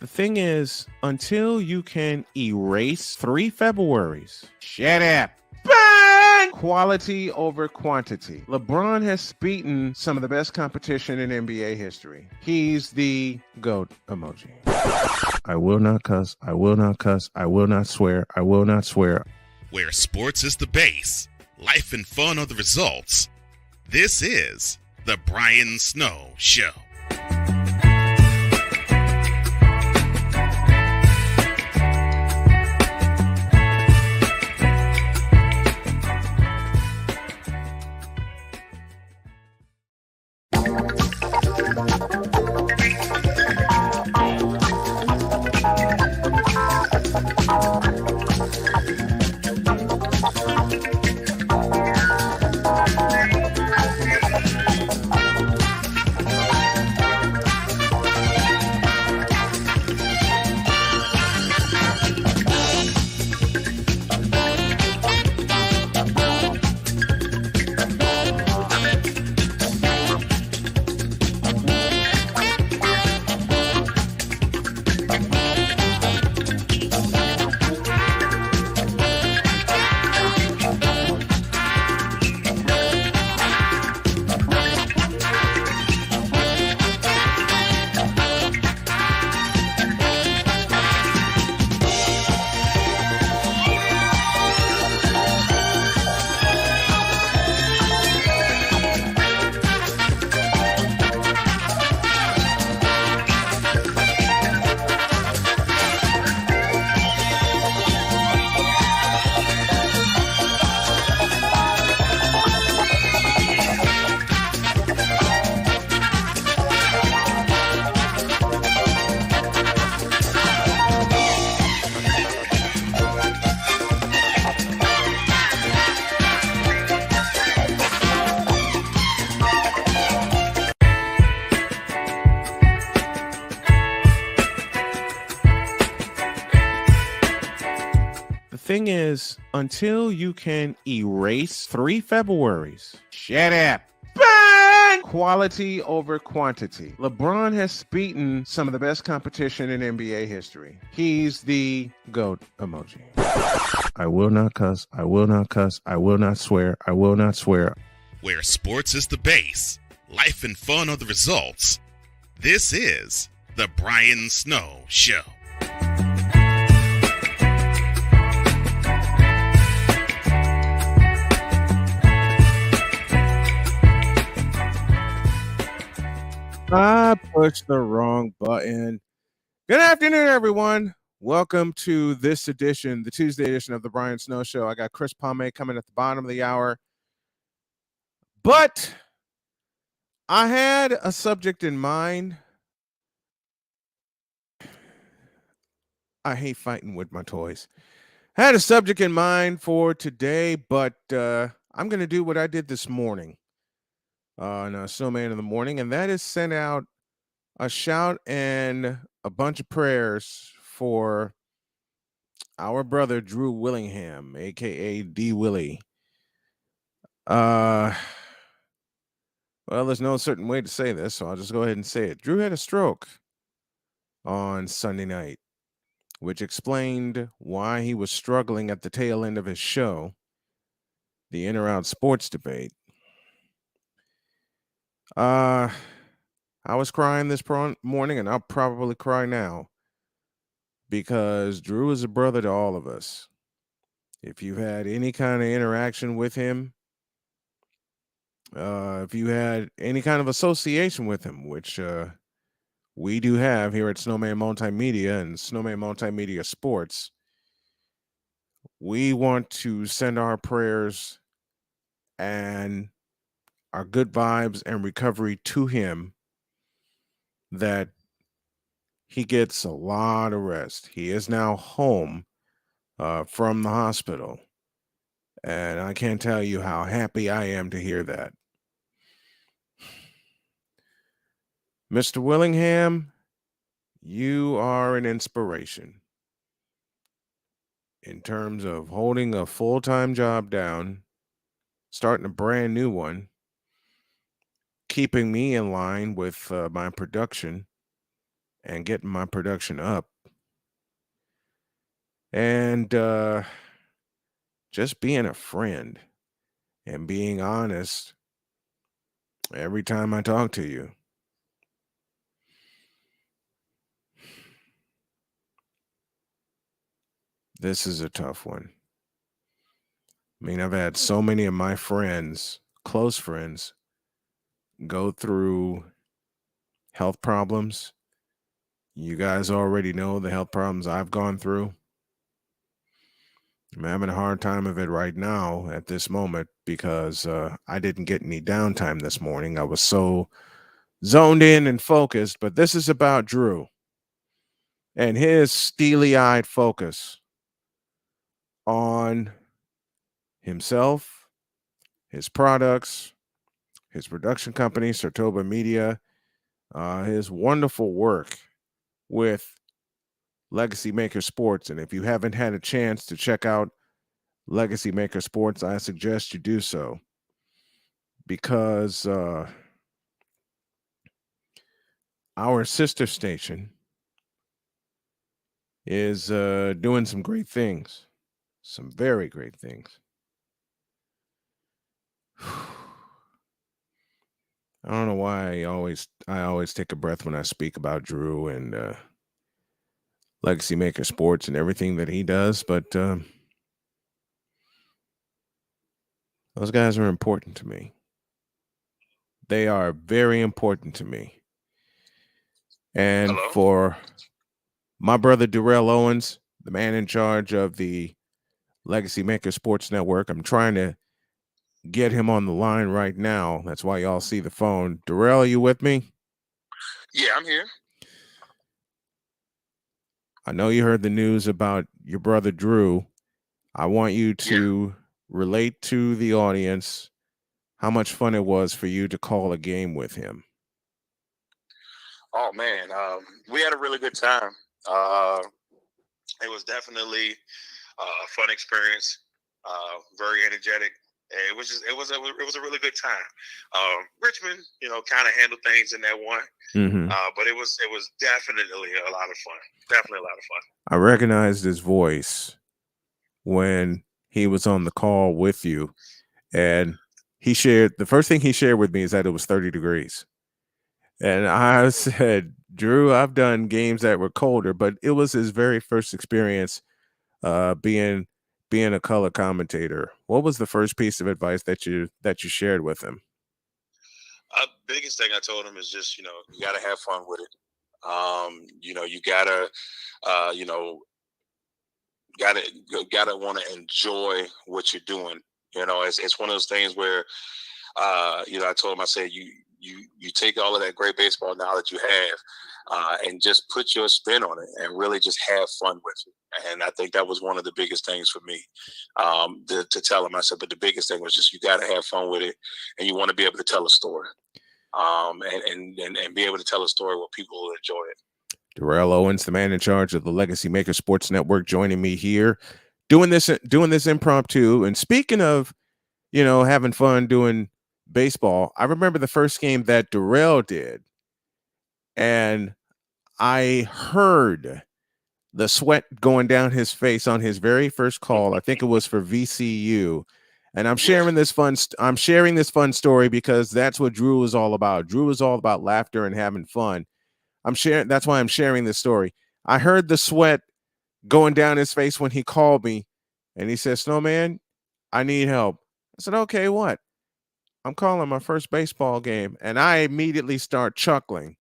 Thing is, until you can erase 3 Februaries, shut up. Bang! Quality over quantity. LeBron has beaten some of the best competition in NBA history. He's the GOAT emoji. I will not cuss. I will not cuss. I will not swear. I will not swear. Where sports is the base, life and fun are the results. This is the Brian Snow Show. Thing is, until you can erase 3 Februaries, shut up. Bang! Quality over quantity. LeBron has beaten some of the best competition in NBA history. He's the GOAT emoji. I will not cuss. I will not cuss. I will not swear. I will not swear. Where sports is the base, life and fun are the results. This is the Brian Snow Show. I pushed the wrong button. Good afternoon, everyone. Welcome to this edition, the Tuesday edition of the Brian Snow Show. I got Chris Pomay coming at the bottom of the hour. But I had a subject in mind. I hate fighting with my toys. I had a subject in mind for today, but I'm going to do what I did this morning on Snowman in the Morning, and that is send out a shout and a bunch of prayers for our brother Drew Willingham, aka D Willie. Uh, well, there's no certain way to say this, so I'll just go ahead and say it. Drew had a stroke on Sunday night, which explained why he was struggling at the tail end of his show, the In or Out Sports Debate. Uh, I was crying this morning, and I'll probably cry now because Drew is a brother to all of us. If you've had any kind of interaction with him, if you had any kind of association with him, which we do have here at Snowman Multimedia and Snowman Multimedia Sports, we want to send our prayers and our good vibes and recovery to him, that he gets a lot of rest. He is now home from the hospital. And I can't tell you how happy I am to hear that. Mr. Willingham, you are an inspiration in terms of holding a full time job down, starting a brand new one, keeping me in line with my production and getting my production up, and just being a friend and being honest every time I talk to you. This is a tough one. I mean, I've had so many of my friends, close friends, go through health problems. You guys already know the health problems I've gone through. I'm having a hard time of it right now at this moment because I didn't get any downtime this morning. I was so zoned in and focused, but this is about Drew and his steely eyed focus on himself, his products, his production company, Sartoba Media, his wonderful work with Legacy Maker Sports. And if you haven't had a chance to check out Legacy Maker Sports, I suggest you do so because our sister station is doing some great things, some very great things. I don't know why I always take a breath when I speak about Drew and Legacy Maker Sports and everything that he does, but those guys are important to me. They are very important to me. And Hello? for my brother Darrell Owens, the man in charge of the Legacy Maker Sports Network, I'm trying to get him on the line right now. That's why y'all see the phone. Darrell, are you with me? Yeah, I'm here. I know you heard the news about your brother Drew. I want you Yeah. to relate to the audience how much fun it was for you to call a game with him. Oh man, we had a really good time. Uh, it was definitely a fun experience. Very energetic. It was a really good time. Richmond, kind of handled things in that one, Mm-hmm. but it was definitely a lot of fun. Definitely a lot of fun. I recognized his voice when he was on the call with you, and the first thing he shared with me is that it was 30 degrees. And I said, Drew, I've done games that were colder, but it was his very first experience being a color commentator. What was the first piece of advice that you shared with him? Biggest thing I told him is just you gotta have fun with it. You gotta you know gotta gotta want to enjoy what you're doing. It's one of those things where I told him, I said, you take all of that great baseball knowledge you have, and just put your spin on it and really just have fun with it. And I think that was one of the biggest things for me, to tell him. I said, but the biggest thing was just you got to have fun with it, and you want to be able to tell a story, and be able to tell a story where people will enjoy it. Darrell Owens, the man in charge of the Legacy Maker Sports Network, joining me here, doing this impromptu. And speaking of, having fun doing baseball, I remember the first game that Darrell did, and I heard the sweat going down his face on his very first call. I think it was for VCU. And I'm sharing this fun story because that's what Drew is all about. Drew is all about laughter and having fun. That's why I'm sharing this story. I heard the sweat going down his face when he called me, and he said, "Snowman, I need help." I said, "Okay, what?" "I'm calling my first baseball game." And I immediately start chuckling.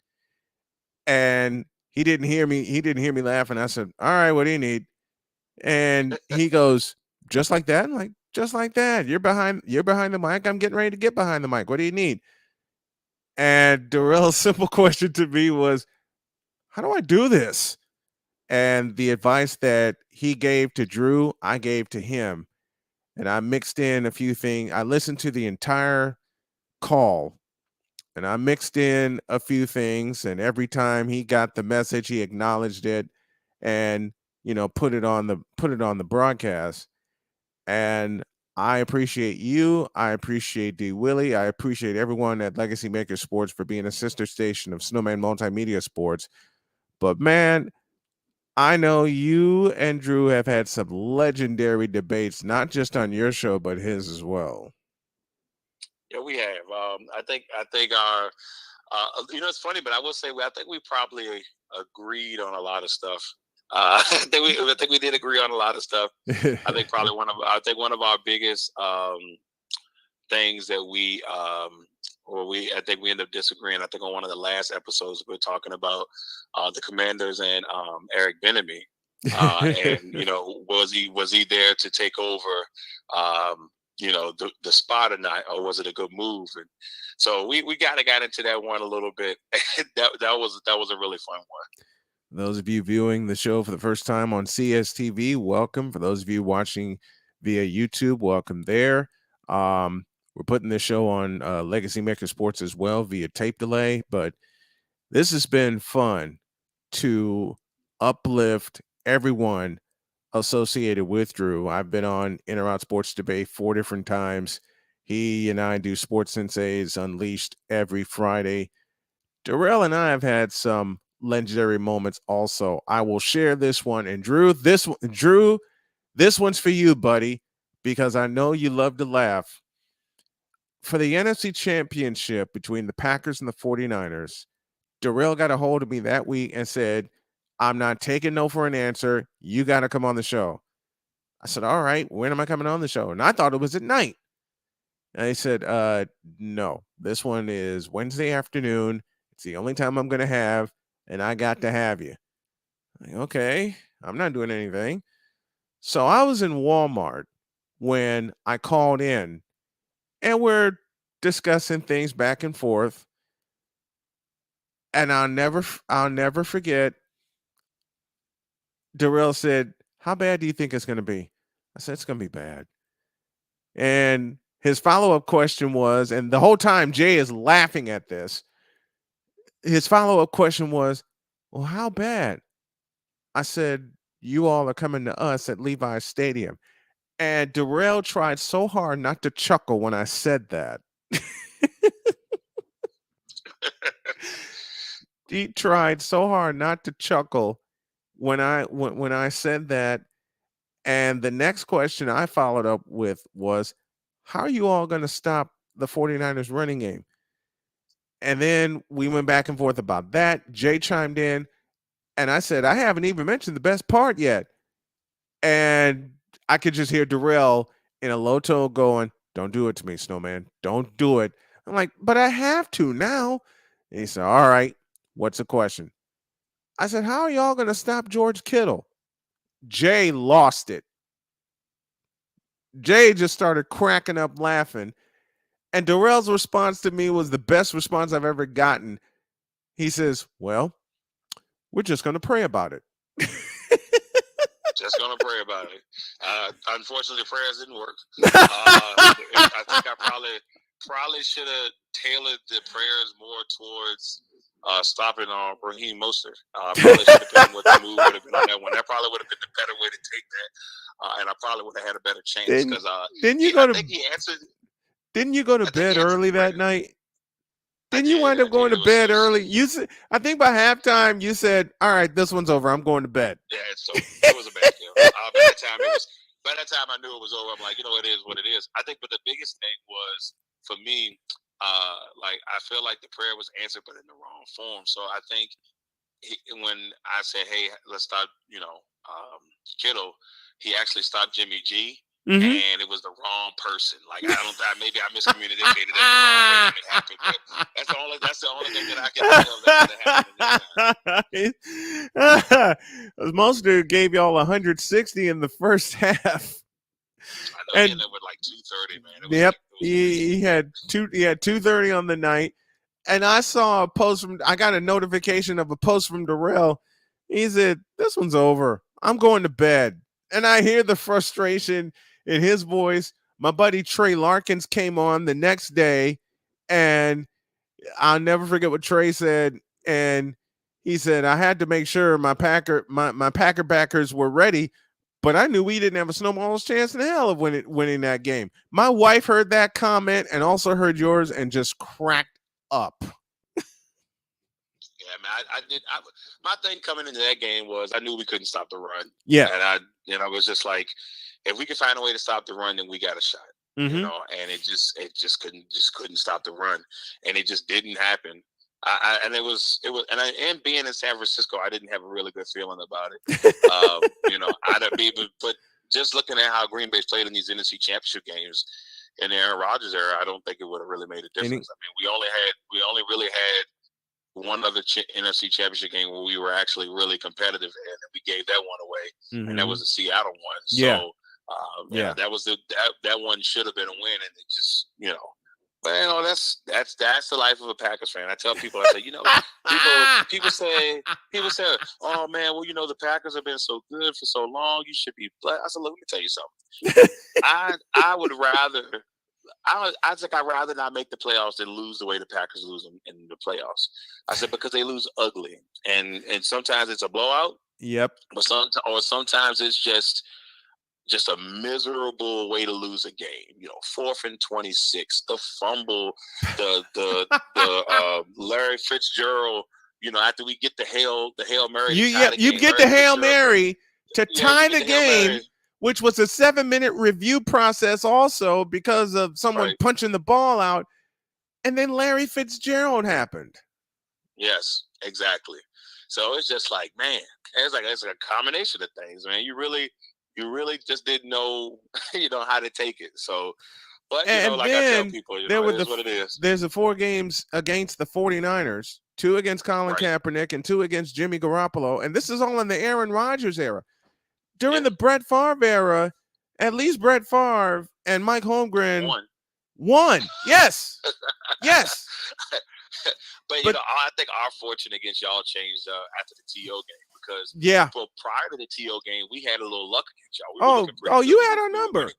And he didn't hear me. He didn't hear me laughing. I said, "All right, what do you need?" And he goes, "Just like that?" I'm like, "Just like that. You're behind the mic. I'm getting ready to get behind the mic. What do you need?" And Darrell's simple question to me was, "How do I do this?" And the advice that he gave to Drew, I gave to him. And I mixed in a few things. I listened to the entire call, and I mixed in a few things. And every time he got the message, he acknowledged it and, put it on the broadcast. And I appreciate you. I appreciate D. Willie. I appreciate everyone at Legacy Maker Sports for being a sister station of Snowman Multimedia Sports. But man, I know you and Drew have had some legendary debates, not just on your show, but his as well. Yeah, we have. I think our, it's funny, but I will say I think we probably agreed on a lot of stuff. I think we did agree on a lot of stuff. I think probably one of our biggest things that I think we end up disagreeing. I think on one of the last episodes we were talking about the Commanders and Eric Benemy, and was he there to take over, the spot or not, or was it a good move? And so we kind of got into that one a little bit. that was a really fun one. Those of you viewing the show for the first time on CSTV, welcome. For those of you watching via YouTube, welcome there. We're putting this show on Legacy Maker Sports as well via tape delay, but this has been fun to uplift everyone associated with Drew. I've been on In or Out Sports Debate 4 different times. He and I do Sports Senseis Unleashed every Friday. Darrell and I have had some legendary moments also. I will share this one. And Drew, this one's for you, buddy, because I know you love to laugh. For the NFC Championship between the Packers and the 49ers, Darrell got a hold of me that week and said, "I'm not taking no for an answer. You got to come on the show." I said, "All right, when am I coming on the show?" And I thought it was at night. And he said, "No, this one is Wednesday afternoon. It's the only time I'm going to have, and I got to have you." Like, okay, I'm not doing anything. So I was in Walmart when I called in, and we're discussing things back and forth. And I'll never forget. Darrell said, "How bad do you think it's going to be?" I said, "It's going to be bad." And his follow-up question was, and the whole time Jay is laughing at this. His follow-up question was, "Well, how bad?" I said, "You all are coming to us at Levi's Stadium." And Darrell tried so hard not to chuckle when I said that. He tried so hard not to chuckle when I said that. And the next question I followed up with was, "How are you all going to stop the 49ers running game?" And then we went back and forth about that. Jay chimed in, and I said, "I haven't even mentioned the best part yet." And I could just hear Darrell in a low tone going, "Don't do it to me, Snowman. Don't do it." I'm like, "But I have to now." And he said, "All right, what's the question?" I said, "How are y'all going to stop George Kittle?" Jay lost it. Jay just started cracking up laughing. And Darrell's response to me was the best response I've ever gotten. He says, well, we're just going to pray about it. Just gonna pray about it. Unfortunately, prayers didn't work. I think I probably should have tailored the prayers more towards stopping Raheem Mostert. Probably should have been what the move would have been on that one. That probably would have been the better way to take that, and I probably would have had a better chance because didn't you go to bed early that night? Didn't you wind up going to bed early? You said, I think by halftime you said, "All right, this one's over. I'm going to bed." Yeah, so it was a bad deal. By that time I knew it was over. I'm like, it is what it is. I think, but the biggest thing was for me, like I feel like the prayer was answered, but in the wrong form. So I think when I said, "Hey, let's stop," Kittle, he actually stopped Jimmy G. Mm-hmm. And it was the wrong person. Like maybe I miscommunicated it the wrong way when it happened. But that's the only thing that I can think of that happened. Mostert gave y'all 160 in the first half. I know, and ended with like 230, man. Yep, he had 230 on the night, and I saw a post I got a notification of a post from Darrell. He said, "This one's over. I'm going to bed," and I hear the frustration in his voice. My buddy Trey Larkins came on the next day, and I'll never forget what Trey said. And he said, I had to make sure my Packer backers were ready, but I knew we didn't have a snowball's chance in hell of winning that game. My wife heard that comment and also heard yours and just cracked up. Yeah, man. My thing coming into that game was I knew we couldn't stop the run. Yeah, and I was just like, if we could find a way to stop the run, then we got a shot. Mm-hmm. And it just couldn't stop the run, and it just didn't happen. And being in San Francisco, I didn't have a really good feeling about it. But just looking at how Green Bay's played in these NFC Championship games in the Aaron Rodgers era, I don't think it would have really made a difference. We only really had one other NFC Championship game where we were actually really competitive, and we gave that one away, mm-hmm. and that was the Seattle one. So, that was that one should have been a win, and it just but that's the life of a Packers fan. I tell people, I say, people say, oh man, well the Packers have been so good for so long, you should be blessed. I said, look, let me tell you something. I would rather. I think I'd rather not make the playoffs than lose the way the Packers lose in the playoffs. I said because they lose ugly, and sometimes it's a blowout. Yep. But sometimes it's just a miserable way to lose a game. 4th and 26, the fumble, the Larry Fitzgerald. After we get the Hail Mary, you get the Hail Mary to tie the game. Which was a 7-minute review process also because of someone punching the ball out. And then Larry Fitzgerald happened. Yes, exactly. So it's just like, man, it's like a combination of things, man. You really just didn't know, how to take it. So, but, like I tell people, it is what it is. There's the 4 games against the 49ers, 2 against Colin Kaepernick and 2 against Jimmy Garoppolo. And this is all in the Aaron Rodgers era. During the Brett Favre era, at least Brett Favre and Mike Holmgren won. Yes. Yes. But I think our fortune against y'all changed after the TO game because prior to the TO game, we had a little luck against y'all. You had our number.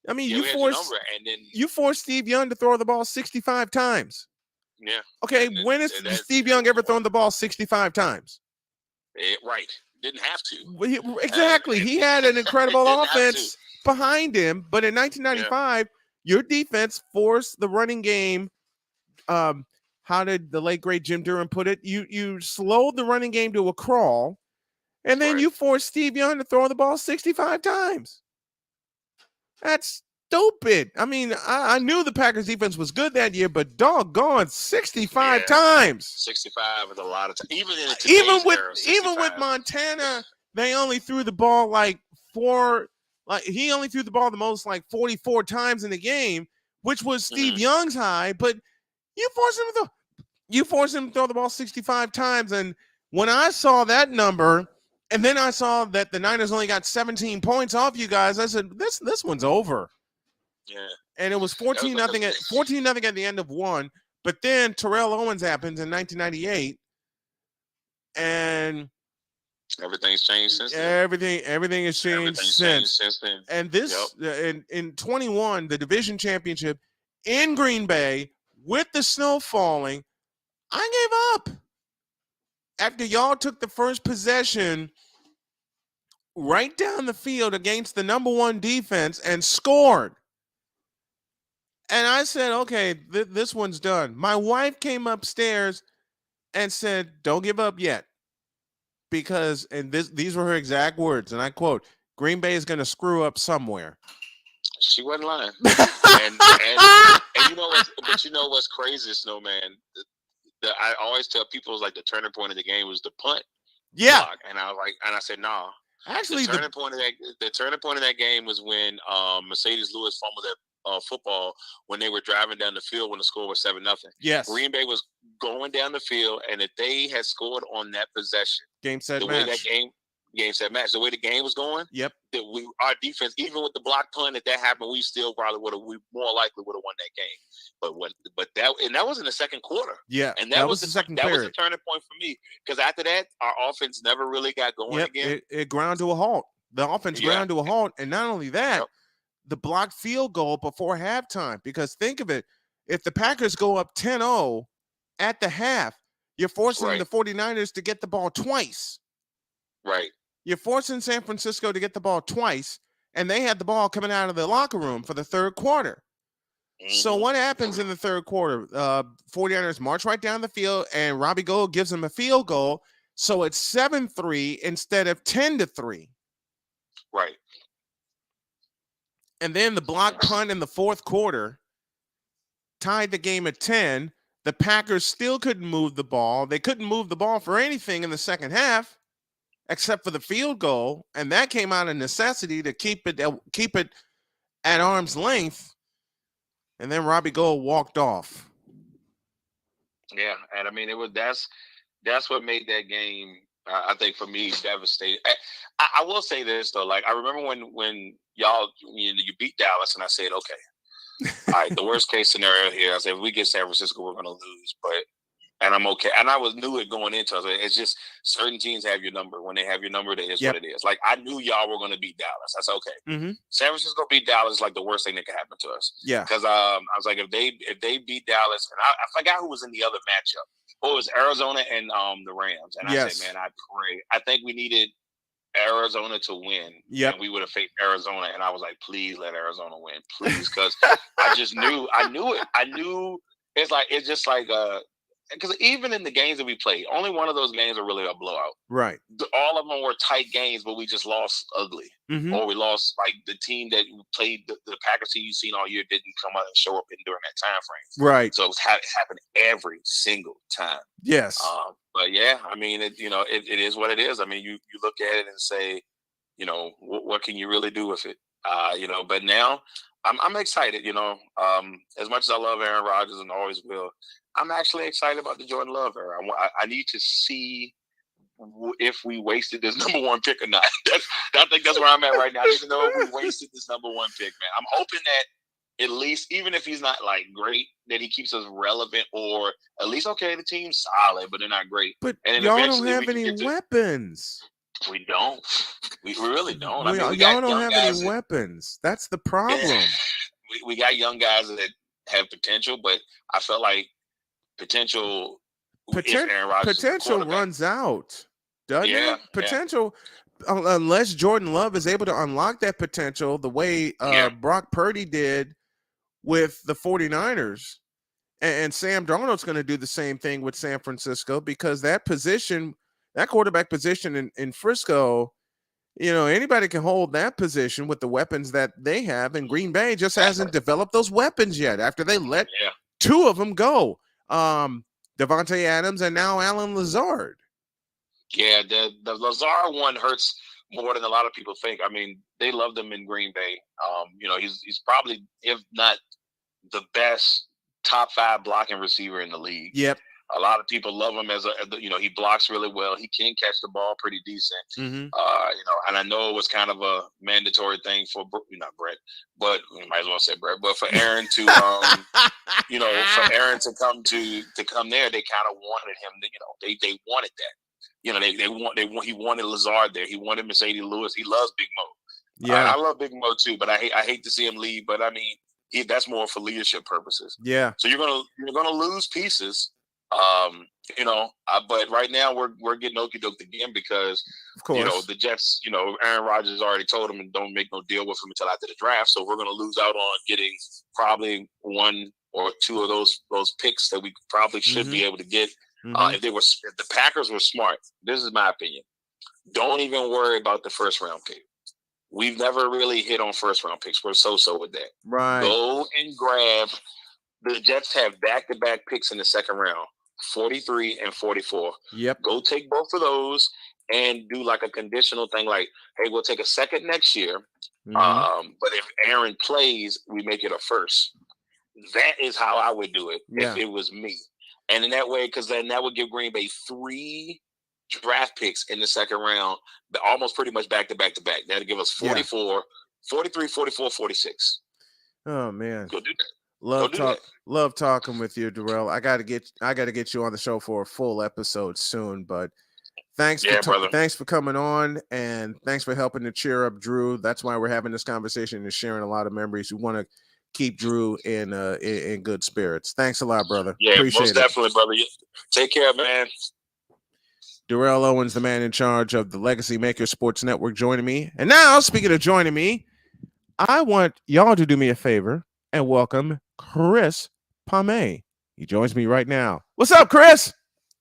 I mean, you forced Steve Young to throw the ball 65 times. Yeah. Okay, when has Steve Young ever thrown the ball 65 times? Right. Didn't have to. Exactly. He had an incredible offense behind him, but in 1995, your defense forced the running game. How did the late great Jim Durham put it? You slowed the running game to a crawl, and then you forced Steve Young to throw the ball 65 times. That's stupid. I mean, I knew the Packers defense was good that year, but doggone 65 times. 65 is a lot of time. Even with Montana, they only threw the ball he only threw the ball the most 44 times in the game, which was Steve Young's high, but you forced him to throw the ball 65 times. And when I saw that number, and then I saw that the Niners only got 17 points off you guys, I said, this one's over. Yeah. And it was That was 14 like nothing at 14 nothing at the end of one. But then Terrell Owens happens in 1998, and everything's changed since then. everything has changed Everything's changed since. since then. And Yep. this in 21, the division championship in Green Bay with the snow falling, I gave up after y'all took the first possession right down the field against the number one defense and scored. And I said, okay, this one's done. My wife came upstairs and said, don't give up yet. Because, and these were her exact words, and I quote, Green Bay is going to screw up somewhere. She wasn't lying. and you know what? But you know what's crazy, Snowman? I always tell people like the turning point of the game was the punt. Yeah. Block. And I was like, and I said, nah. Actually, the turning point of that game was when Mercedes Lewis fumbled that football when they were driving down the field when the score was 7-0. Yes. Green Bay was going down the field, and if they had scored on that possession, game set the match. way that game set match, the way the game was going, yep. That our defense, even with the block punt, if that happened, we still probably we more likely would have won that game. But that was in the second quarter. Yeah, and that was the second that period. was the turning point for me, because after that, our offense never really got going again. It ground to a halt. The offense ground to a halt, and not only that, the blocked field goal before halftime. Because think of it, if the Packers go up 10-0 at the half, you're forcing the 49ers to get the ball twice. Right. You're forcing San Francisco to get the ball twice, and they had the ball coming out of the locker room for the third quarter. Mm-hmm. So what happens in the third quarter? 49ers march right down the field, and Robbie Gould gives them a field goal. So it's 7-3 instead of 10-3. Right. And then the block punt in the fourth quarter tied the game at 10. The Packers still couldn't move the ball. They couldn't move the ball for anything in the second half, except for the field goal, and that came out of necessity to keep it at arm's length. And then Robbie Gould walked off. Yeah, and I mean that's what made that game. I think for me devastating. I will say this though, like I remember when y'all you beat Dallas, and I said, okay, all right, the worst case scenario here, I said if we get San Francisco, we're gonna lose, and I'm okay. And I knew it going into it. It's just certain teams have your number. When they have your number, that is what it is. Like I knew y'all were gonna beat Dallas. I said, okay, mm-hmm. San Francisco beat Dallas is like the worst thing that could happen to us. Yeah, because I was like, if they beat Dallas, and I forgot who was in the other matchup. Oh, it was Arizona and the Rams. And I said, man, I pray. I think we needed Arizona to win. Yeah, and we would have faced Arizona. And I was like, please let Arizona win, please, because I knew it. I knew it's just like because even in the games that we played, only one of those games are really a blowout. Right. All of them were tight games, but we just lost ugly. Mm-hmm. Or we lost, like, the team that played, the Packers team you've seen all year didn't come out and show up during that time frame. Right. So it's happened every single time. Yes. But, yeah, I mean, it is what it is. I mean, you look at it and say, what can you really do with it? But now I'm excited, as much as I love Aaron Rodgers and always will, I'm actually excited about the Jordan Love era. I need to see if we wasted this number one pick or not. I think that's where I'm at right now. I need to know if we wasted this number one pick, man. I'm hoping that at least, even if he's not like great, that he keeps us relevant, or at least, okay, the team's solid, but they're not great. But and y'all don't have any weapons. We don't. We really don't. Y'all don't have any weapons. That's the problem. Yeah, we got young guys that have potential, but I felt like potential runs out, doesn't it? Potential, unless Jordan Love is able to unlock that potential the way Brock Purdy did with the 49ers, and Sam Darnold's going to do the same thing with San Francisco, because that quarterback position in Frisco, anybody can hold that position with the weapons that they have, and Green Bay just hasn't developed those weapons yet after they let two of them go. Devontae Adams and now Alan Lazard. Yeah, the Lazard one hurts more than a lot of people think. I mean, they loved him in Green Bay. He's probably, if not the best, top 5 blocking receiver in the league. Yep. A lot of people love him he blocks really well. He can catch the ball pretty decent. Mm-hmm. And I know it was kind of a mandatory thing for not Brett, but we might as well say Brett, but for Aaron to for Aaron to come there, they kind of wanted him. They wanted that. He wanted Lazard there. He wanted Mercedes Lewis. He loves Big Mo. Yeah, I love Big Mo too, but I hate to see him leave. But I mean, that's more for leadership purposes. Yeah. So you're gonna lose pieces. But right now we're getting okey doked again because of course the Jets. Aaron Rodgers already told them don't make no deal with him until after the draft. So we're gonna lose out on getting probably one or two of those picks that we probably should be able to get. If the Packers were smart, this is my opinion. Don't even worry about the first round pick. We've never really hit on first round picks. We're so with that. Right. Go and grab. The Jets have back-to-back picks in the second round, 43 and 44. Yep. Go take both of those and do like a conditional thing like, hey, we'll take a second next year. But if Aaron plays, we make it a first. That is how I would do it if it was me. And in that way, because then that would give Green Bay 3 draft picks in the second round, but almost pretty much back to back to back. That'd give us 44, 43, 44, 46. Oh man. Go do that. Love talking with you, Darrell. I gotta get you on the show for a full episode soon, but thanks for coming on, and thanks for helping to cheer up Drew. That's why we're having this conversation and sharing a lot of memories. We want to keep Drew in good spirits. Thanks a lot, brother. Yeah, appreciate most definitely, brother. Take care, man. Darrell Owens, the man in charge of the Legacy Maker Sports Network, joining me. And now, speaking of joining me, I want y'all to do me a favor and welcome Chris Pomay. He joins me right now. What's up, Chris?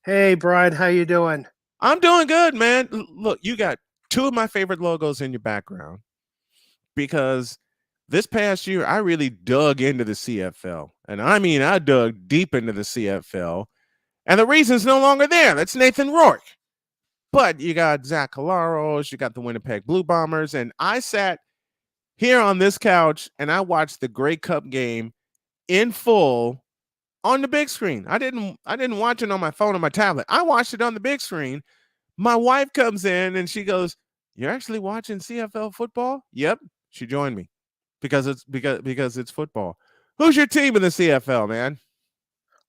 Hey, Brian. How you doing? I'm doing good, man. Look, you got 2 of my favorite logos in your background because this past year, I really dug into the CFL. And I mean, I dug deep into the CFL. And the reason's no longer there. That's Nathan Rourke. But you got Zach Colaros, you got the Winnipeg Blue Bombers, and I sat here on this couch and I watched the Grey Cup game in full on the big screen. I didn't watch it on my phone or my tablet. I watched it on the big screen. My wife comes in and she goes, "You're actually watching CFL football?" Yep, she joined me because it's football. Who's your team in the CFL, man?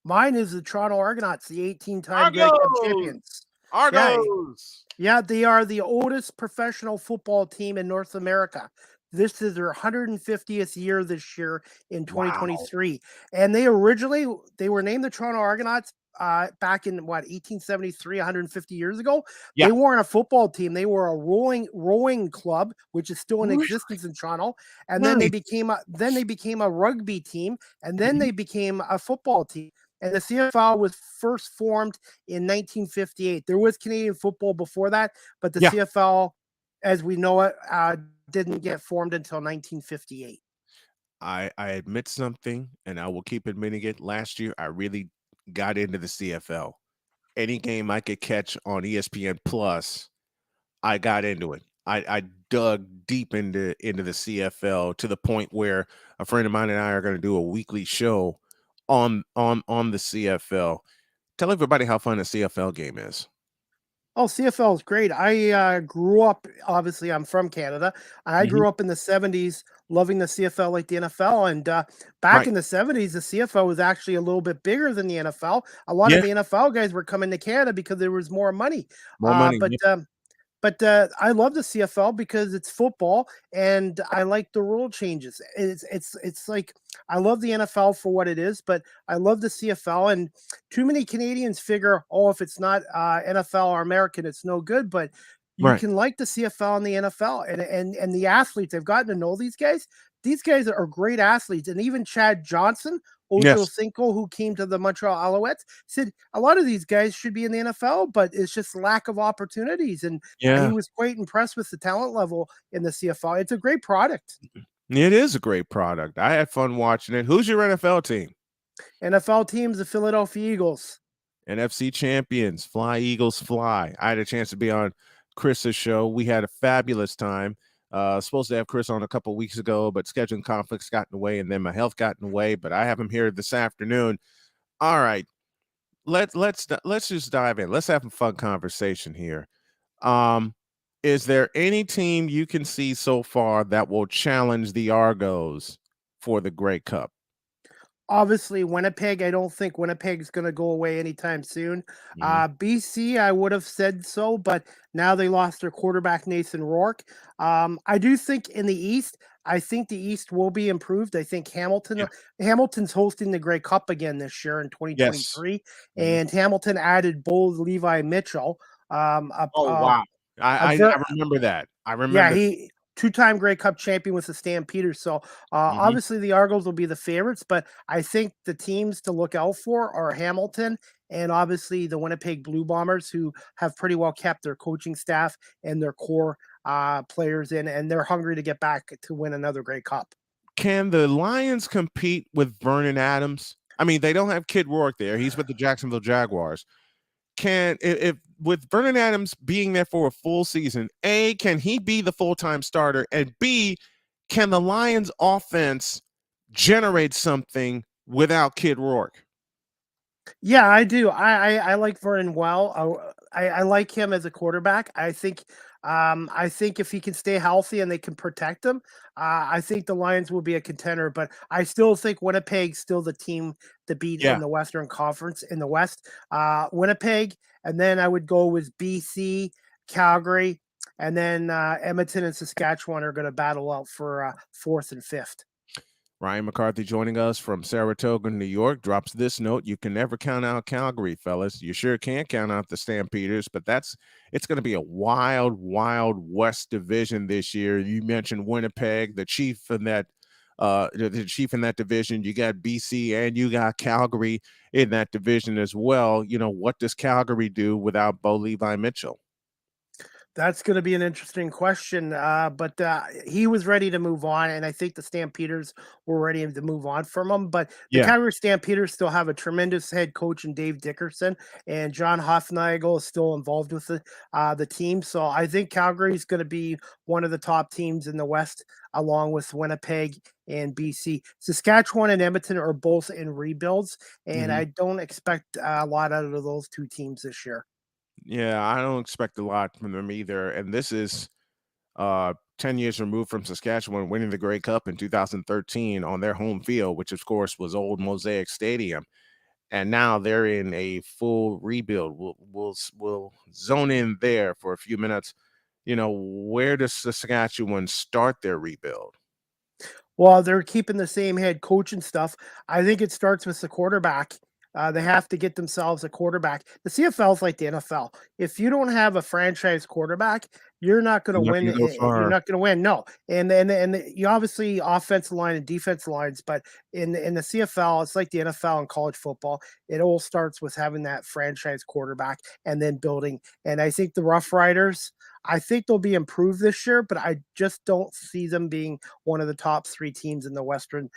Mine is the Toronto Argonauts, the 18-time Grey Cup champions. Argos. Yeah, they are the oldest professional football team in North America. This is their 150th year this year in 2023. Wow. And they were named the Toronto Argonauts back in 1873, 150 years ago. Yeah. They weren't a football team. They were a rowing club, which is still in existence in Toronto. And then they became a rugby team, and then they became a football team. And the CFL was first formed in 1958. There was Canadian football before that, but the CFL, as we know it, didn't get formed until 1958. I admit something, and I will keep admitting it. Last year, I really got into the CFL. Any game I could catch on ESPN Plus, I got into it. I dug deep into the CFL to the point where a friend of mine and I are going to do a weekly show on the CFL. Tell everybody how fun a CFL game is. Oh, CFL is great. I grew up, obviously I'm from Canada. I grew up in the 70s loving the CFL like the NFL. And back in the 70s, the CFL was actually a little bit bigger than the NFL. A lot of the NFL guys were coming to Canada because there was more money. But I love the CFL because it's football, and I like the rule changes. It's like I love the NFL for what it is, but I love the CFL. And too many Canadians figure, if it's not NFL or American, it's no good. But you can like the CFL and the NFL, and the athletes. I've gotten to know these guys. These guys are great athletes, and even Chad Johnson, Ocho Cinco, who came to the Montreal Alouettes, said a lot of these guys should be in the NFL, but it's just lack of opportunities. And he was quite impressed with the talent level in the CFL. It's a great product. It is a great product. I had fun watching it. Who's your NFL team? NFL team's the Philadelphia Eagles. NFC champions. Fly, Eagles, fly. I had a chance to be on Chris's show. We had a fabulous time. Supposed to have Chris on a couple of weeks ago, but scheduling conflicts got in the way, and then my health got in the way. But I have him here this afternoon. All right, let's just dive in. Let's have a fun conversation here. Um, is there any team you can see so far that will challenge the Argos for the Grey Cup? Obviously, Winnipeg. I don't think Winnipeg's going to go away anytime soon. Mhm. BC, I would have said so, but now they lost their quarterback Nathan Rourke. I do think in the East, I think the East will be improved. I think Yeah. Hamilton's hosting the Grey Cup again this year in Yes. 2023, Mhm. and Hamilton added Bo Levi Mitchell, Oh wow. a I ver- remember that. I yeah, remember. he two-time Grey Cup champion with the Stampeders. So Mhm. obviously the Argos will be the favorites, but I think the teams to look out for are Hamilton and obviously the Winnipeg Blue Bombers, who have pretty well kept their coaching staff and their core players in, and they're hungry to get back to win another Grey Cup. Can the Lions compete with Vernon Adams? I mean, they don't have Kid Rourke there. He's with the Jacksonville Jaguars. Can if with Vernon Adams being there for a full season, A, can he be the full-time starter? And B, can the Lions offense generate something without Kid Rourke? Yeah, I do. I like Vernon well. I like him as a quarterback. I think if he can stay healthy and they can protect him, I think the Lions will be a contender. But I still think Winnipeg's still the team to beat Yeah. in the Western Conference in the West. Winnipeg, and then I would go with BC, Calgary, and then Edmonton and Saskatchewan are going to battle out for fourth and fifth. Ryan McCarthy joining us from Saratoga, New York, drops this note. You can never count out Calgary, fellas. You sure can't count out the Stampeders, but it's going to be a wild, wild West division this year. You mentioned Winnipeg, the chief in that the chief in that division. You got BC and you got Calgary in that division as well. You know, what does Calgary do without Bo Levi Mitchell? That's going to be an interesting question, but he was ready to move on, and I think the Stampeders were ready to move on from him. But the Yeah. Calgary Stampeders still have a tremendous head coach in Dave Dickerson, and John Hofnagel is still involved with the team. So I think Calgary is going to be one of the top teams in the West, along with Winnipeg and BC. Saskatchewan and Edmonton are both in rebuilds, and Mhm. I don't expect a lot out of those two teams this year. Yeah, I don't expect a lot from them either. And this is 10 years removed from Saskatchewan winning the Grey Cup in 2013 on their home field, which of course was old Mosaic Stadium. And now they're in a full rebuild. We'll zone in there for a few minutes. You know, where does Saskatchewan start their rebuild? Well, they're keeping the same head coach and stuff. I think it starts with the quarterback. They have to get themselves a quarterback. The CFL is like the NFL. If you don't have a franchise quarterback, you're not going to You're not win. going to go You're far. not going to win. No, and you obviously offensive line and defensive lines, but in the CFL, it's like the NFL and college football. It all starts with having that franchise quarterback and then building. And I think the Rough Riders, I think they'll be improved this year, but I just don't see them being one of the top three teams in the Western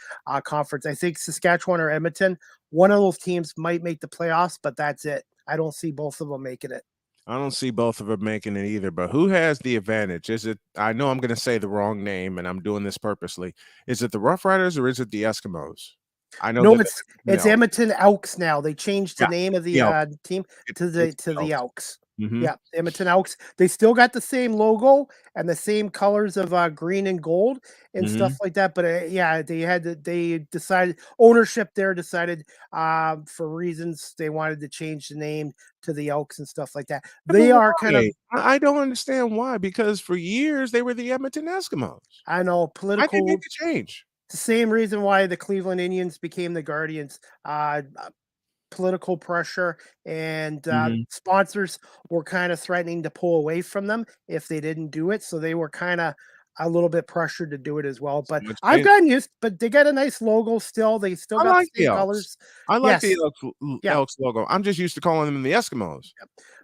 Conference. I think Saskatchewan or Edmonton, one of those teams might make the playoffs, but that's it. I don't see both of them making it. I don't see both of them making it either, but who has the advantage? Is it, I know I'm going to say the wrong name and I'm doing this purposely. Is it the Rough Riders or is it the Eskimos? I know No, that it's no. Edmonton Elks now. They changed the Yeah, name of the the Elks. team It's to the the Elks. Elks. Hmm. Yeah, Edmonton Elks. They still got the same logo and the same colors of green and gold and stuff Hmm. like that. But yeah, they decided ownership there decided for reasons they wanted to change the name to the Elks and stuff like that. Yeah, but They are kind of why? I don't understand why. Because for years they were the Edmonton Eskimos. I know I can make political. a change. The same reason why the Cleveland Indians became the Guardians. Political pressure and Hmm. sponsors were kind of threatening to pull away from them if they didn't do it. So they were kind of a little bit pressured to do it as well. So But much I've change. gotten used, but they got a nice logo still. They still I got the like the same Elks. colors. I like the Yes. Yeah. Elks logo. I'm just used to calling them the Eskimos.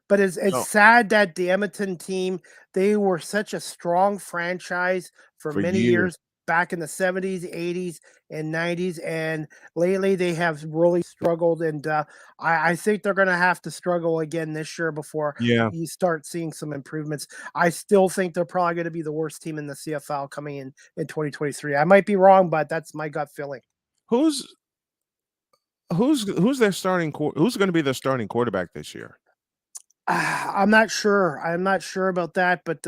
But it's So sad that the Edmonton team, they were such a strong franchise for for many years. years back in the 70s, 80s, and 90s. And lately they have really struggled. And I think they're going to have to struggle again this year before Yeah. you start seeing some improvements. I still think they're probably going to be the worst team in the CFL coming in 2023. I might be wrong, but that's my gut feeling. Who's who's their starting who's going to be their starting quarterback this year? I'm not sure. I'm not sure about that, but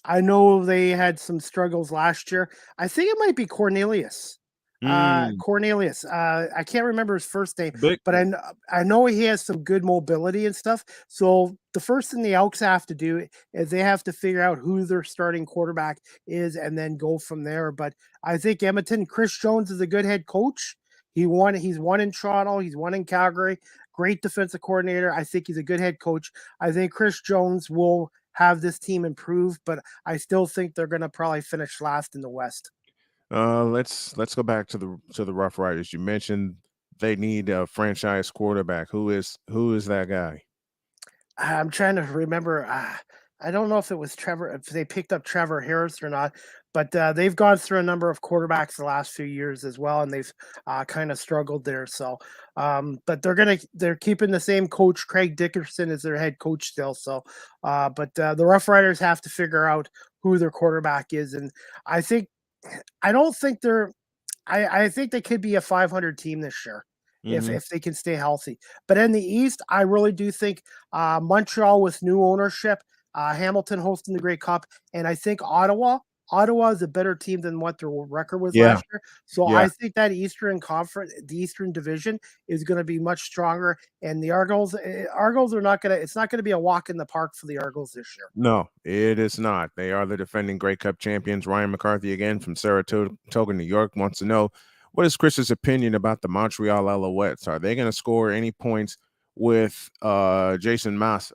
I know they had some struggles last year. I think it might be Cornelius. Mm, Cornelius. I can't remember his first name, big. but I know he has some good mobility and stuff. So the first thing the Elks have to do is they have to figure out who their starting quarterback is and then go from there. But I think Edmonton, Chris Jones is a good head coach. He's won in Toronto. He's won in Calgary. Great defensive coordinator. I think he's a good head coach. I think Chris Jones will have this team improve, but I still think they're going to probably finish last in the West. Let's go back to the Rough Riders. You mentioned they need a franchise quarterback. Who is that guy? I'm trying to remember. I don't know if it was Trevor, if they picked up Trevor Harris or not, but they've gone through a number of quarterbacks the last few years as well, and they've kind of struggled there. So, but they're keeping the same coach, Craig Dickerson, as their head coach still. So, but the Rough Riders have to figure out who their quarterback is, and I think I don't think they're. I think they could be a 500 team this year if they can stay healthy. But in the East, I really do think Montreal with new ownership, Hamilton hosting the Grey Cup, and I think Ottawa. Ottawa is a better team than what their record was last year. So Yeah. I think that Eastern Conference, the Eastern Division, is going to be much stronger. And the Argos are not going to. It's not going to be a walk in the park for the Argos this year. No, it is not. They are the defending Grey Cup champions. Ryan McCarthy again from Saratoga, New York, wants to know, what is Chris's opinion about the Montreal Alouettes? Are they going to score any points with Jason Massa?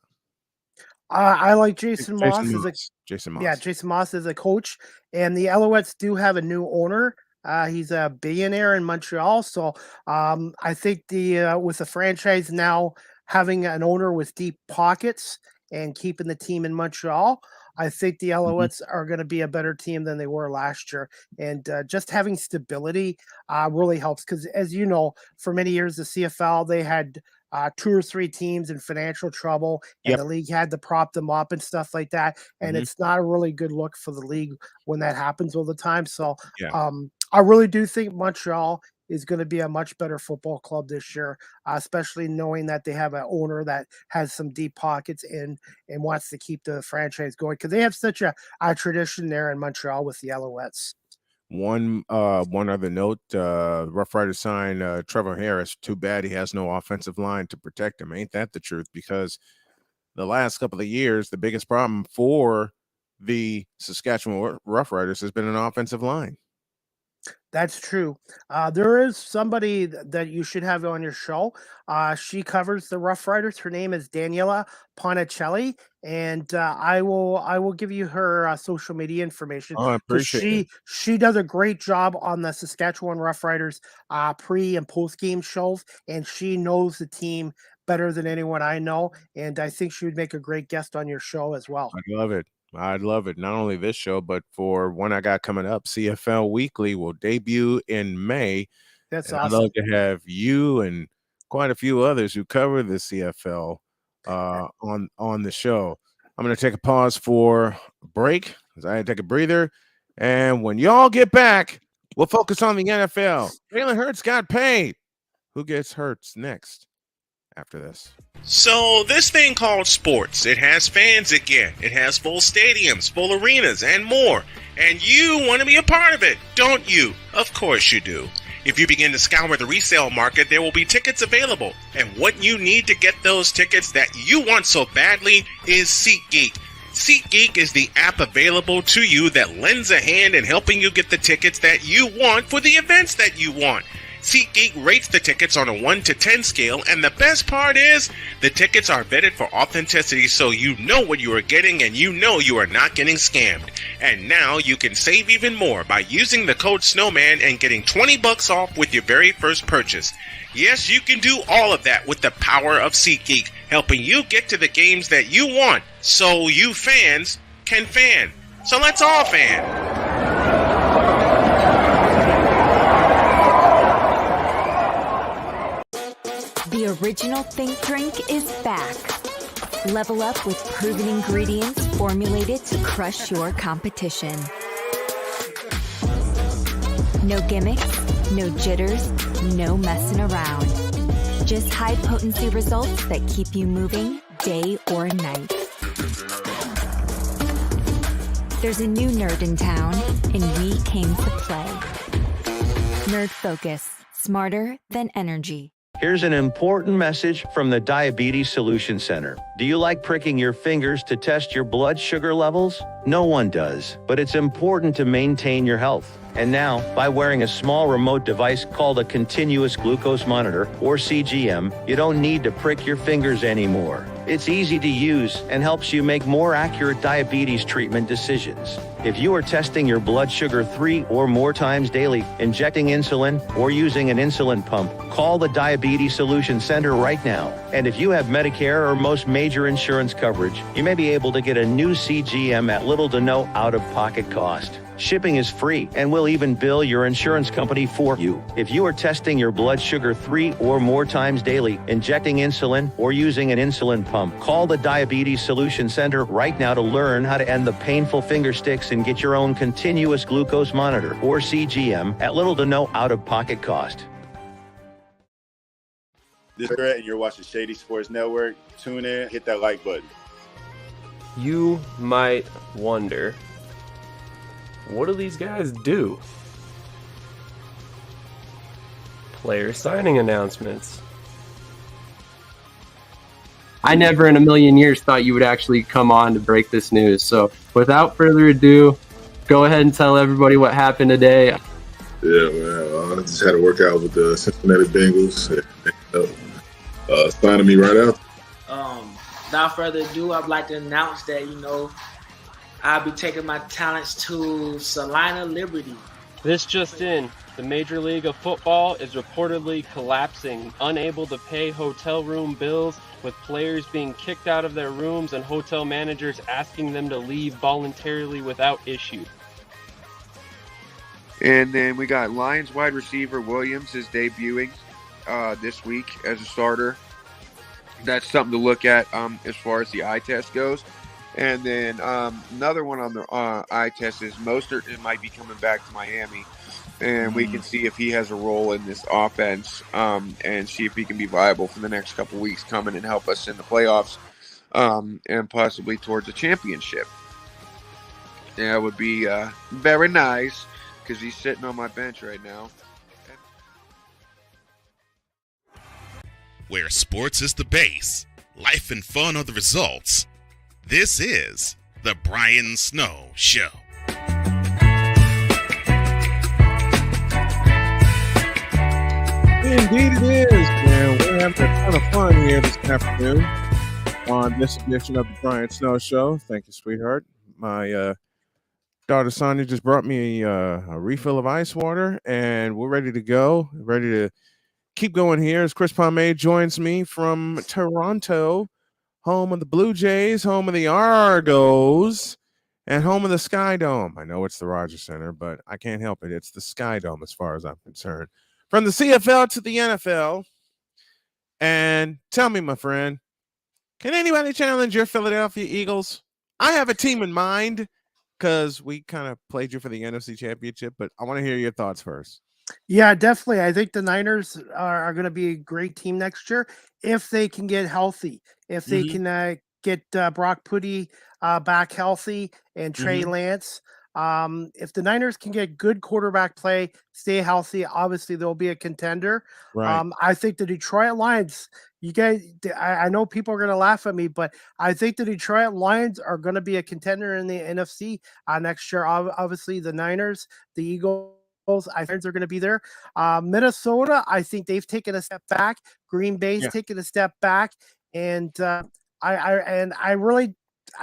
I like Jason Moss Jason Moss. Yeah, Jason Moss is a coach, and the Alouettes do have a new owner. He's a billionaire in Montreal, so I think with the franchise now having an owner with deep pockets and keeping the team in Montreal, I think the Alouettes are going to be a better team than they were last year. And just having stability really helps because, as you know, for many years, the CFL, they had 2 or 3 teams in financial trouble, and the league had to prop them up and stuff like that. And it's not a really good look for the league when that happens all the time. So I really do think Montreal is going to be a much better football club this year, especially knowing that they have an owner that has some deep pockets and wants to keep the franchise going because they have such a tradition there in Montreal with the Alouettes. One other note, Rough Riders signed Trevor Harris. Too bad he has no offensive line to protect him. Ain't that the truth? Because the last couple of years, the biggest problem for the Saskatchewan Rough Riders has been an offensive line. That's true. There is somebody that you should have on your show. She covers the Rough Riders. Her name is Daniela Ponicelli, and I will give you her social media information. Oh, I appreciate it. She does a great job on the Saskatchewan Rough Riders pre and post game shows, and she knows the team better than anyone I know. And I think she would make a great guest on your show as well. I'd love it. I'd love it. Not only this show, but for one I got coming up, CFL Weekly will debut in May. That's and awesome. I'd love to have you and quite a few others who cover the CFL on the show. I'm going to take a pause for a break because I had to take a breather. And when y'all get back, we'll focus on the NFL. Jalen Hurts got paid. Who gets Hurts next after this? So this thing called sports, it has fans again. It has full stadiums, full arenas, and more. And you want to be a part of it, don't you? Of course you do. If you begin to scour the resale market, there will be tickets available. And what you need to get those tickets that you want so badly is SeatGeek. SeatGeek is the app available to you that lends a hand in helping you get the tickets that you want for the events that you want. SeatGeek rates the tickets on a 1 to 10 scale, and the best part is the tickets are vetted for authenticity, so you know what you are getting and you know you are not getting scammed. And now you can save even more by using the code SNOWMAN and getting $20 off with your very first purchase. Yes, you can do all of that with the power of SeatGeek, helping you get to the games that you want, so you fans can fan. So let's all fan. The original Think Drink is back. Level up with proven ingredients formulated to crush your competition. No gimmicks, no jitters, no messing around. Just high-potency results that keep you moving day or night. There's a new nerd in town, and we came to play. Nerd Focus. Smarter than energy. Here's an important message from the Diabetes Solution Center. Do you like pricking your fingers to test your blood sugar levels? No one does, but it's important to maintain your health. And now, by wearing a small remote device called a continuous glucose monitor, or CGM, you don't need to prick your fingers anymore. It's easy to use and helps you make more accurate diabetes treatment decisions. If you are testing your blood sugar 3 or more times daily, injecting insulin, or using an insulin pump, call the Diabetes Solution Center right now. And if you have Medicare or most major insurance coverage, you may be able to get a new CGM at little to no out-of-pocket cost. Shipping is free, and we'll even bill your insurance company for you. If you are testing your blood sugar 3 or more times daily, injecting insulin, or using an insulin pump, call the Diabetes Solution Center right now to learn how to end the painful finger sticks and get your own continuous glucose monitor, or CGM, at little to no out-of-pocket cost. This is Brett, and you're watching Shady Sports Network. Tune in, hit that like button. You might wonder, what do these guys do? Player signing announcements. I never in a million years thought you would actually come on to break this news. So without further ado, go ahead and tell everybody what happened today. Yeah, man. I just had a workout with the Cincinnati Bengals. Signing me right out. Without further ado, I'd like to announce that, I'll be taking my talents to Salina Liberty. This just in, the Major League of Football is reportedly collapsing, unable to pay hotel room bills, with players being kicked out of their rooms and hotel managers asking them to leave voluntarily without issue. And then we got Lions wide receiver Williams is debuting this week as a starter. That's something to look at as far as the eye test goes. And then another one on the eye test is Mostert. It might be coming back to Miami. And we can see if he has a role in this offense and see if he can be viable for the next couple weeks coming and help us in the playoffs and possibly towards a championship. That would be very nice because he's sitting on my bench right now. Where sports is the base, life and fun are the results. This is the Brian Snow Show. Indeed it is, man. We're having a ton of fun here this afternoon on this edition of the Brian Snow Show. Thank you, sweetheart. My daughter Sonia just brought me a refill of ice water, and we're ready to go. Ready to keep going here as Chris Pomay joins me from Toronto, home of the Blue Jays, home of the Argos, and home of the Sky Dome. I know it's the Rogers Center, but I can't help it. It's the Sky Dome as far as I'm concerned. From the CFL to the NFL. And tell me, my friend, can anybody challenge your Philadelphia Eagles? I have a team in mind because we kind of played you for the NFC Championship, but I want to hear your thoughts first. Yeah, definitely. I think the Niners are going to be a great team next year if they can get healthy. If they can get Brock Purdy back healthy and Trey Lance. If the Niners can get good quarterback play, stay healthy, obviously they'll be a contender. Right. I think the Detroit Lions, you guys, I know people are going to laugh at me, but I think the Detroit Lions are going to be a contender in the NFC next year. Obviously, the Niners, the Eagles, I think they're going to be there. Minnesota, I think they've taken a step back. Green Bay's taken a step back, and I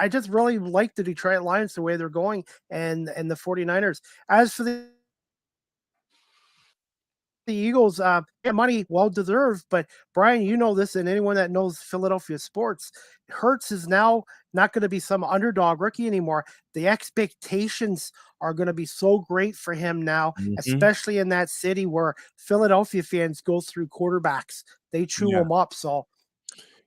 just really like the Detroit Lions the way they're going, and the 49ers. As for the Eagles, money well deserved, but Brian, you know this, and anyone that knows Philadelphia sports, Hurts is now not going to be some underdog rookie anymore. The expectations are going to be so great for him now, especially in that city where Philadelphia fans go through quarterbacks. They chew them up. So,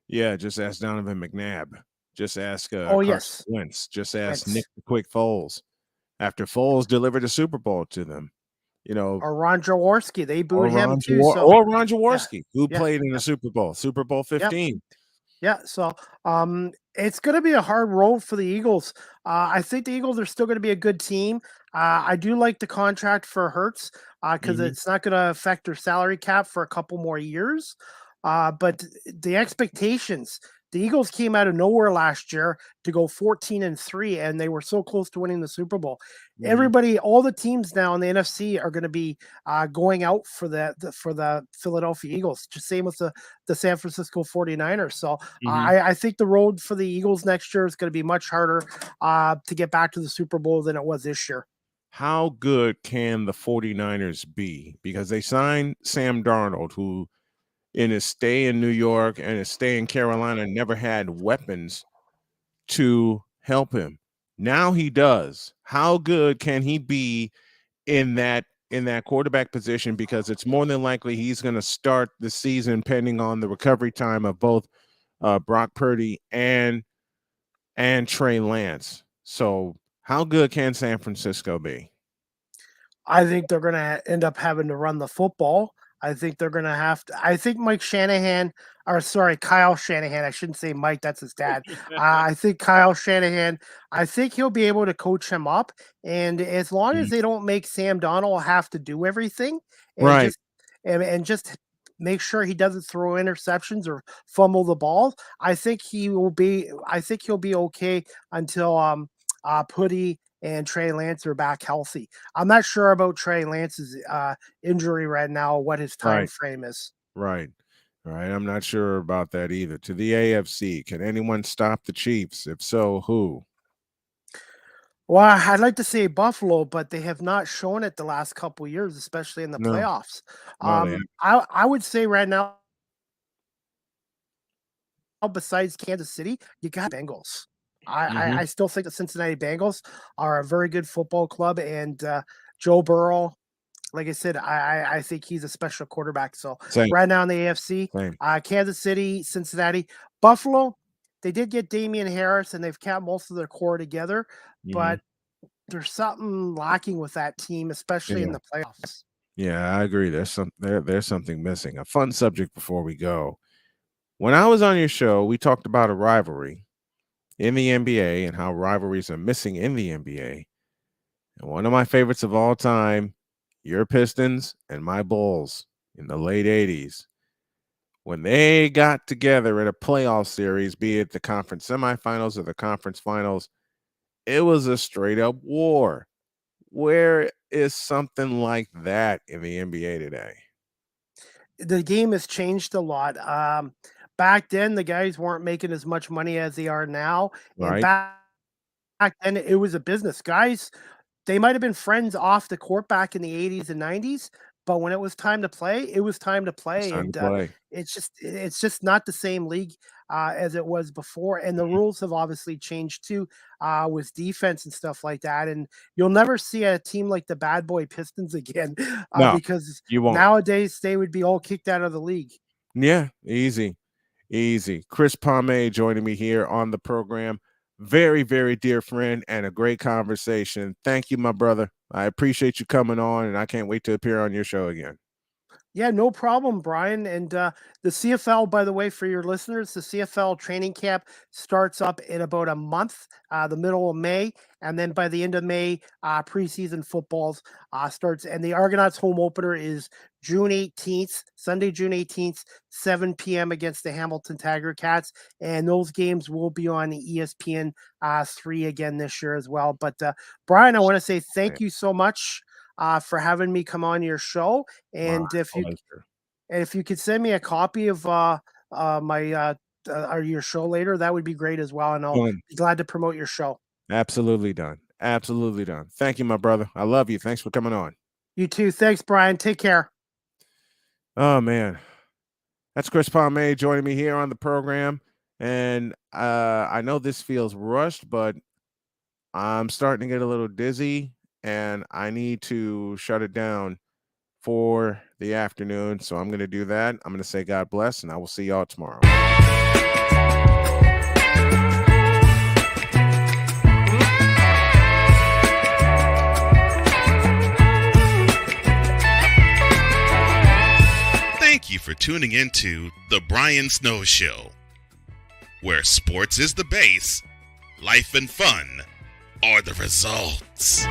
yeah, just ask Donovan McNabb. Just ask Carson Wentz. Just ask Nick the Quick Foles. After Foles delivered a Super Bowl to them, Or Ron Jaworski. They booed him too. Ron Yeah. Jaworski, who Yeah. played in the Super Bowl 15. Yeah, so it's going to be a hard road for the Eagles. I think the Eagles are still going to be a good team. I do like the contract for Hurts because Mhm. it's not going to affect their salary cap for a couple more years. But the expectations, the Eagles came out of nowhere last year to go 14-3, and they were so close to winning the Super Bowl. Mhm. Everybody, all the teams now in the NFC are going to be going out for the Philadelphia Eagles. Just same with the San Francisco 49ers. So Mhm. I think the road for the Eagles next year is going to be much harder to get back to the Super Bowl than it was this year. How good can the 49ers be? Because they signed Sam Darnold, who in his stay in New York and his stay in Carolina never had weapons to help him. Now he does. How good can he be in that quarterback position? Because it's more than likely he's going to start the season pending on the recovery time of both Brock Purdy and Trey Lance. So how good can San Francisco be? I think they're going to end up having to run the football. I think they're going to have to. I think Kyle Shanahan. I shouldn't say Mike. That's his dad. I think Kyle Shanahan. I think he'll be able to coach him up. And as long as they don't make Sam Darnold have to do everything, and Right. just make sure he doesn't throw interceptions or fumble the ball, I think he'll be okay until Putty and Trey Lance are back healthy. I'm not sure about Trey Lance's injury right now, what his time frame is. Right. I'm not sure about that either. To the AFC, can anyone stop the Chiefs? If so, who? Well, I'd like to say Buffalo, but they have not shown it the last couple years, especially in the No. playoffs. No, they haven't. I would say right now, besides Kansas City, you got Bengals. I still think the Cincinnati Bengals are a very good football club, and Joe Burrow, like I said, I think he's a special quarterback. So Same. right now in the AFC, Same. Kansas City, Cincinnati, Buffalo, they did get Damian Harris, and they've kept most of their core together, but there's something lacking with that team, especially in the playoffs. Yeah, I agree. There's something missing. A fun subject before we go. When I was on your show, we talked about a rivalry in the NBA and how rivalries are missing in the NBA. And one of my favorites of all time, your Pistons and my Bulls in the late 80s. When they got together in a playoff series, be it the conference semifinals or the conference finals, it was a straight up war. Where is something like that in the NBA today? The game has changed a lot. Back then, the guys weren't making as much money as they are now. And Right. back then, it was a business. Guys, they might have been friends off the court back in the 80s and 90s, but when it was time to play, it was time to play. It's time And to play. it's just not the same league as it was before. And the rules have obviously changed too with defense and stuff like that. And you'll never see a team like the Bad Boy Pistons again No, because you won't. nowadays they would be all kicked out of the league. Yeah, easy. Chris Pomay joining me here on the program. Very, very dear friend and a great conversation. Thank you, my brother. I appreciate you coming on, and I can't wait to appear on your show again. Yeah, no problem, Brian. And the CFL, by the way, for your listeners, the CFL training camp starts up in about a month, the middle of May. And then by the end of May, preseason footballs starts. And the Argonauts home opener is June 18th, Sunday, June 18th, 7 p.m. against the Hamilton Tiger Cats. And those games will be on ESPN 3 again this year as well. But Brian, I want to say thank you so much for having me come on your show. And if you could send me a copy of my or your show later, that would be great as well. And I'll be glad to promote your show. Absolutely done. Thank you, my brother. I love you. Thanks for coming on. You too. Thanks, Brian. Take care. Oh man, that's Chris Pomay joining me here on the program. And I know this feels rushed, but I'm starting to get a little dizzy and I need to shut it down for the afternoon. So I'm going to do that. I'm going to say God bless, and I will see y'all tomorrow. tuning into The Brian Snow Show, where sports is the base, life and fun are the results.